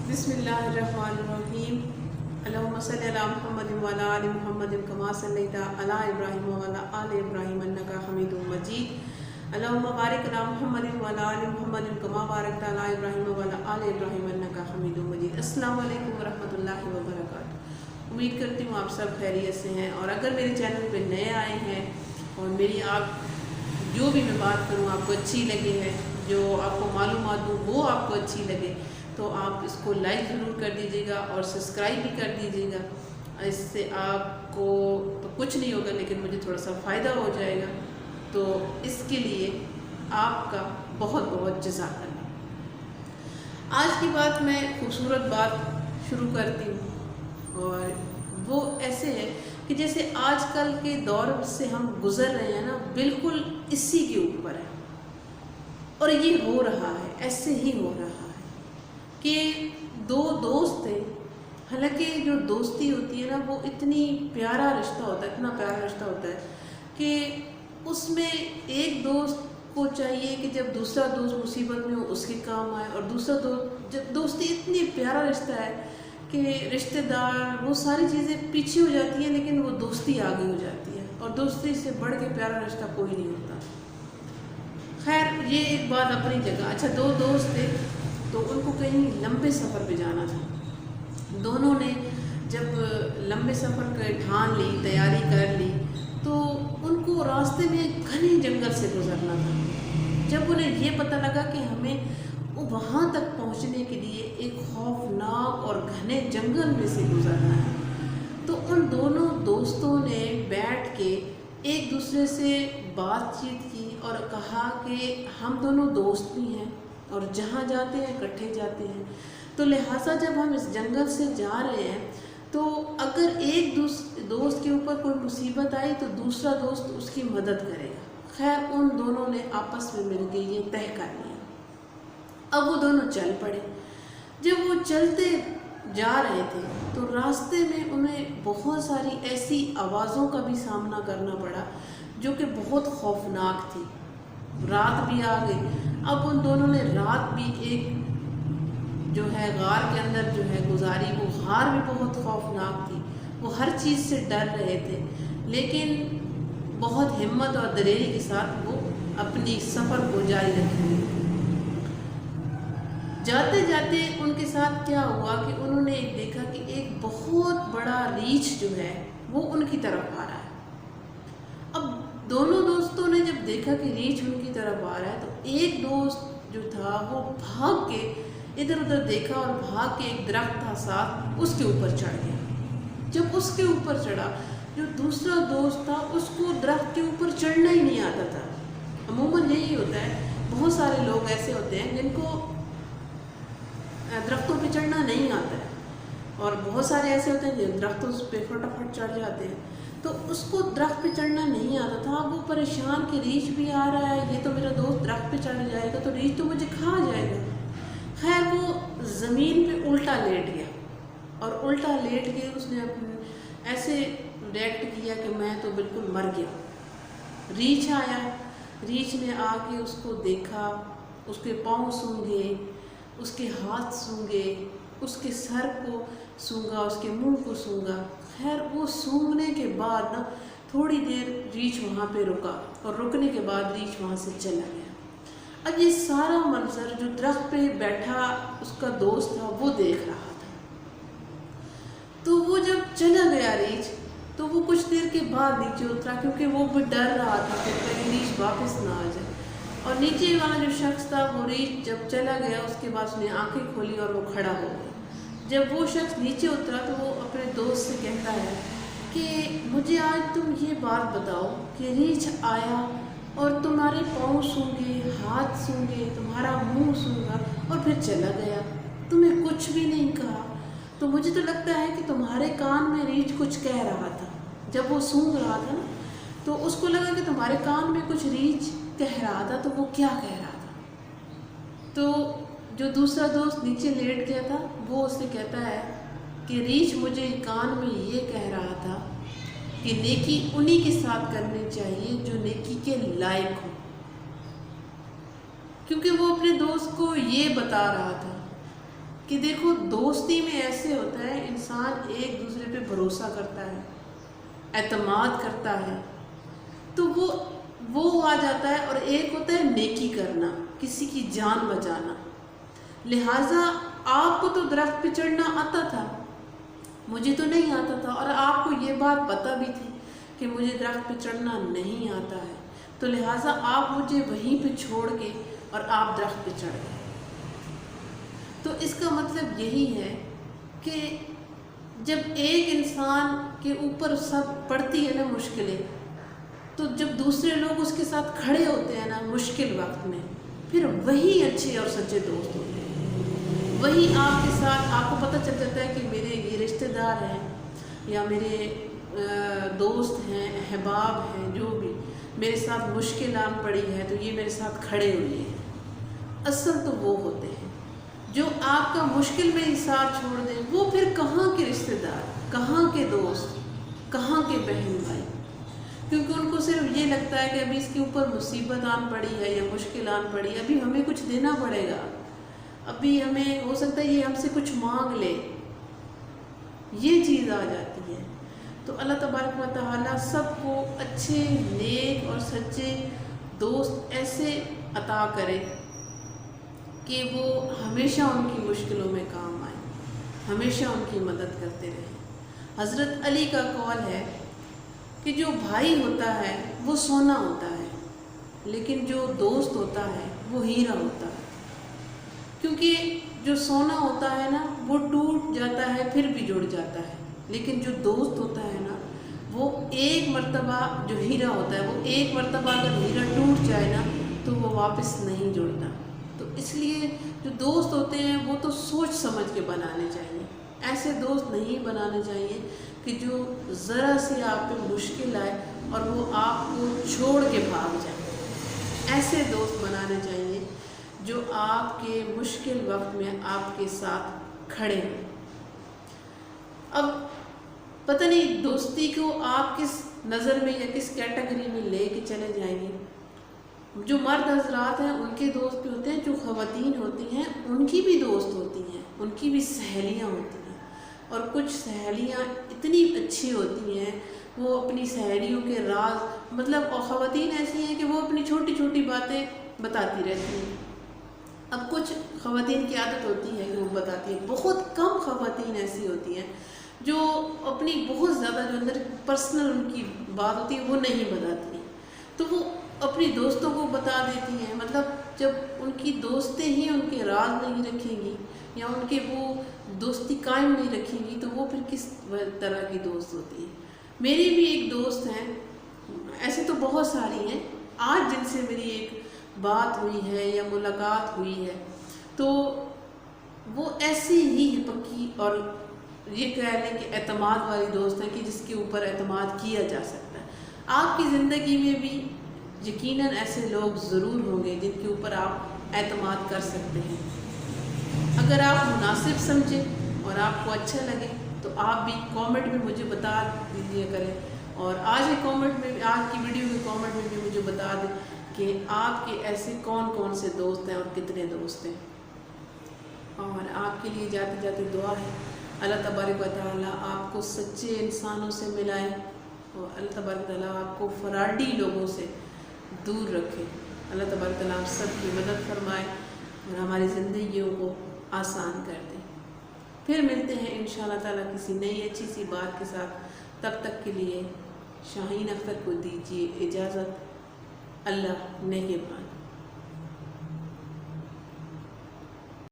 बिस्मिल्लाहिर्रहमानिर्रहीम। अल्लाहुम्मा सल्लि अला मुहम्मद व अला आलि मुहम्मद कमा सल्लैता अला इब्राहीम व अला आलि इब्राहीम अन्नका हमीदुम मजीद। अल्लाहुम्मा बारिक अला मुहम्मद व अला आलि मुहम्मद कमा बारकता अला इब्राहीम व अला आलि इब्राहीम अन्नका हमीदुम मजीद। अस्सलामु अलैकुम व रहमतुल्लाहि व बरकातुहू। उम्मीद करती हूँ आप सब खैरियत से हैं, और अगर मेरे चैनल पे नए आए हैं और मेरी आप जो भी मैं बात करूँ आपको अच्छी लगे है, जो आपको मालूमात दूँ वो आपको अच्छी लगे, तो आप इसको लाइक ज़रूर कर दीजिएगा और सब्सक्राइब भी कर दीजिएगा। इससे आपको तो कुछ नहीं होगा, लेकिन मुझे थोड़ा सा फ़ायदा हो जाएगा, तो इसके लिए आपका बहुत बहुत जज़ाकल्लाह। आज की बात मैं खूबसूरत बात शुरू करती हूँ, और वो ऐसे है कि जैसे आजकल के दौर से हम गुज़र रहे हैं ना, बिल्कुल इसी के ऊपर है। और ये हो रहा है, ऐसे ही हो रहा है कि दो दोस्त थे। हालांकि जो दोस्ती होती है ना, वो इतनी प्यारा रिश्ता होता है, इतना प्यारा रिश्ता होता है कि उसमें एक दोस्त को चाहिए कि जब दूसरा दोस्त मुसीबत में हो उसके काम आए, और दूसरा दोस्त, जब दोस्ती इतनी प्यारा रिश्ता है कि रिश्तेदार वो सारी चीज़ें पीछे हो जाती हैं, लेकिन वो दोस्ती आगे हो जाती है, और दोस्ती से बढ़ के प्यारा रिश्ता कोई नहीं होता। खैर, ये एक बात अपनी जगह। अच्छा, दो दोस्त थे, तो उनको कहीं लंबे सफ़र पे जाना था। दोनों ने जब लंबे सफ़र के ठान ली, तैयारी कर ली, तो उनको रास्ते में घने जंगल से गुजरना था। जब उन्हें ये पता लगा कि हमें वहाँ तक पहुँचने के लिए एक खौफनाक और घने जंगल में से गुजरना है, तो उन दोनों दोस्तों ने बैठ के एक दूसरे से बातचीत की और कहा कि हम दोनों दोस्त भी हैं और जहाँ जाते हैं इकट्ठे जाते हैं, तो लिहाजा जब हम इस जंगल से जा रहे हैं, तो अगर एक दोस्त के ऊपर कोई मुसीबत आई तो दूसरा दोस्त उसकी मदद करेगा। खैर, उन दोनों ने आपस में मिलकर ये तय कर लिया। अब वो दोनों चल पड़े। जब वो चलते जा रहे थे, तो रास्ते में उन्हें बहुत सारी ऐसी आवाज़ों का भी सामना करना पड़ा जो कि बहुत खौफनाक थी। रात भी आ गई। अब उन दोनों ने रात भी एक जो है गार के अंदर जो है गुजारी। वो गार भी बहुत खौफनाक थी, वो हर चीज़ से डर रहे थे, लेकिन बहुत हिम्मत और दलेरी के साथ वो अपनी सफ़र को जारी रखेंगे। जाते जाते उनके साथ क्या हुआ कि उन्होंने देखा कि एक बहुत बड़ा रीछ जो है वो उनकी तरफ आ रहा है। अब दोनों दोस्तों ने जब देखा कि रीछ उनकी तरफ आ रहा है, तो एक दोस्त जो था वो भाग के इधर उधर देखा और भाग के एक दरख्त था साथ, उसके ऊपर चढ़ गया। जब उसके ऊपर चढ़ा, जो दूसरा दोस्त था उसको दरख्त के ऊपर चढ़ना ही नहीं आता था। अमूमन यही होता है, बहुत सारे लोग ऐसे होते हैं जिनको दरख्तों पे चढ़ना नहीं आता है, और बहुत सारे ऐसे होते हैं जो दरख्तों पे फटाफट चढ़ जाते हैं। तो उसको दरख्त पे चढ़ना नहीं आता था। वो परेशान कि रीछ भी आ रहा है, ये तो मेरा दोस्त दरख्त पे चढ़ जाएगा तो रीछ तो मुझे खा जाएगा। खैर, वो ज़मीन पे उल्टा लेट गया, और उल्टा लेट के उसने अपने ऐसे रिएक्ट किया कि मैं तो बिल्कुल मर गया। रीछ आया, रीछ ने आके उसको देखा, उसके पाँव सूंघे, उसके हाथ सूंघे, उसके सर को सूंघा, उसके मुंह को सूंघा। खैर, वो सूंघने के बाद ना थोड़ी देर रीछ वहाँ पे रुका, और रुकने के बाद रीछ वहाँ से चला गया। अब ये सारा मंजर जो दरख्त पे बैठा उसका दोस्त था वो देख रहा था। तो वो जब चला गया रीछ, तो वो कुछ देर के बाद नीचे उतरा, क्योंकि वो भी डर रहा था कि कहीं रीछ वापस ना आ जाए। और नीचे वाला जो शख्स था, वो रीछ जब चला गया उसके बाद उसने आंखें खोली और वो खड़ा हो गया। जब वो शख्स नीचे उतरा, तो वो अपने दोस्त से कहता है कि मुझे आज तुम ये बात बताओ कि रीछ आया और तुम्हारे पाँव सूंघे, हाथ सूंघे, तुम्हारा मुंह सूंघा और फिर चला गया, तुम्हें कुछ भी नहीं कहा। तो मुझे तो लगता है कि तुम्हारे कान में रीछ कुछ कह रहा था। जब वो सूंघ रहा था ना, तो उसको लगा कि तुम्हारे कान में कुछ रीछ कह रहा था, तो वो क्या कह रहा था। तो जो दूसरा दोस्त नीचे लेट गया था, वो उससे कहता है कि रीछ मुझे कान में ये कह रहा था कि नेकी उन्हीं के साथ करनी चाहिए जो नेकी के लायक हो। क्योंकि वो अपने दोस्त को ये बता रहा था کہ دیکھو دوستی میں ایسے ہوتا ہے انسان ایک دوسرے پہ بھروسہ کرتا ہے، اعتماد کرتا ہے، تو وہ آ جاتا ہے، اور ایک ہوتا ہے نیکی کرنا، کسی کی جان بچانا۔ لہٰذا آپ کو تو درخت پہ چڑھنا آتا تھا، مجھے تو نہیں آتا تھا، اور آپ کو یہ بات پتہ بھی تھی کہ مجھے درخت پہ چڑھنا نہیں آتا ہے، تو لہٰذا آپ مجھے وہیں پہ چھوڑ کے اور آپ درخت پہ چڑھ گئے۔ تو اس کا مطلب یہی ہے کہ جب ایک انسان کے اوپر سب پڑتی ہے نا مشکلیں، تو جب دوسرے لوگ اس کے ساتھ کھڑے ہوتے ہیں نا مشکل وقت میں، پھر وہی اچھے اور سچے دوست ہوتے ہیں۔ وہی آپ کے ساتھ، آپ کو پتہ چل جاتا ہے کہ میرے یہ رشتہ دار ہیں یا میرے دوست ہیں، احباب ہیں، جو بھی میرے ساتھ مشکل آن پڑی ہے تو یہ میرے ساتھ کھڑے ہوئے ہیں۔ اصل تو وہ ہوتے ہیں جو آپ کا مشکل میں ہی ساتھ چھوڑ دیں، وہ پھر کہاں کے رشتہ دار، کہاں کے دوست، کہاں کے بہن بھائی، کیونکہ ان کو صرف یہ لگتا ہے کہ ابھی اس کے اوپر مصیبت آن پڑی ہے یا مشکل آن پڑی ہے، ابھی ہمیں کچھ دینا پڑے گا، ابھی ہمیں ہو سکتا ہے یہ ہم سے کچھ مانگ لے، یہ چیز آ جاتی ہے۔ تو اللہ تبارک و تعالیٰ سب کو اچھے، نیک اور سچے دوست ایسے عطا کرے کہ وہ ہمیشہ ان کی مشکلوں میں کام آئیں، ہمیشہ ان کی مدد کرتے رہیں۔ حضرت علی کا قول ہے کہ جو بھائی ہوتا ہے وہ سونا ہوتا ہے، لیکن جو دوست ہوتا ہے وہ ہیرا ہوتا ہے، کیونکہ جو سونا ہوتا ہے نا وہ ٹوٹ جاتا ہے پھر بھی جڑ جاتا ہے، لیکن جو دوست ہوتا ہے نا وہ ایک مرتبہ، جو ہیرا ہوتا ہے وہ ایک مرتبہ اگر ہیرا ٹوٹ جائے نا تو وہ واپس نہیں جڑتا۔ تو اس لیے جو دوست ہوتے ہیں وہ تو سوچ سمجھ کے بنانے چاہیے، ایسے دوست نہیں بنانے چاہیے کہ جو ذرا سی آپ پہ مشکل آئے اور وہ آپ کو چھوڑ کے بھاگ جائیں۔ ایسے دوست بنانے چاہیے جو آپ کے مشکل وقت میں آپ کے ساتھ کھڑے ہوں۔ اب پتہ نہیں دوستی کو آپ کس نظر میں یا کس کیٹیگری میں لے کے چلے جائیں گے۔ جو مرد حضرات ہیں ان کے دوست بھی ہوتے ہیں، جو خواتین ہوتی ہیں ان کی بھی دوست ہوتی ہیں، ان کی بھی سہیلیاں ہوتی ہیں، اور کچھ سہیلیاں اتنی اچھی ہوتی ہیں وہ اپنی سہیلیوں کے راز، مطلب اور خواتین ایسی ہیں کہ وہ اپنی چھوٹی چھوٹی باتیں بتاتی رہتی ہیں۔ اب کچھ خواتین کی عادت ہوتی ہے کہ وہ بتاتی ہیں، بہت کم خواتین ایسی ہوتی ہیں جو اپنی بہت زیادہ جو اندر پرسنل ان کی بات ہوتی ہے وہ نہیں بتاتی ہیں، تو وہ اپنی دوستوں کو بتا دیتی ہیں۔ مطلب جب ان کی دوستیں ہی ان کے راز نہیں رکھیں گی یا ان کے وہ دوستی قائم نہیں رکھیں گی تو وہ پھر کس طرح کی دوست ہوتی ہے۔ میری بھی ایک دوست ہیں، ایسے تو بہت ساری ہیں، آج جن سے میری ایک بات ہوئی ہے یا ملاقات ہوئی ہے تو وہ ایسی ہی پکی اور یہ کہہ لیں کہ اعتماد والی دوست ہیں کہ جس کے اوپر اعتماد کیا جا سکتا ہے۔ آپ کی زندگی میں بھی یقیناً ایسے لوگ ضرور ہوں گے جن کے اوپر آپ اعتماد کر سکتے ہیں۔ اگر آپ مناسب سمجھیں اور آپ کو اچھا لگے تو آپ بھی کامنٹ میں مجھے بتا دیجیے کریں، اور آج کی ویڈیو کے کامنٹ میں بھی مجھے بتا دیں کہ آپ کے ایسے کون کون سے دوست ہیں اور کتنے دوست ہیں۔ اور آپ کے لیے جاتے جاتے دعا ہے اللہ تبارک و تعالیٰ آپ کو سچے انسانوں سے ملائے، اور اللہ تبارک و تعالیٰ آپ کو فراڈی لوگوں سے دور رکھے۔ اللہ تبارک و تعالیٰ آپ سب کی مدد فرمائے اور ہماری زندگیوں کو آسان کر دے۔ پھر ملتے ہیں انشاءاللہ تعالیٰ کسی نئی اچھی سی بات کے ساتھ، تب تک کے لیے شاہین اختر کو دیجیے اجازت۔ اللہ نگہبان۔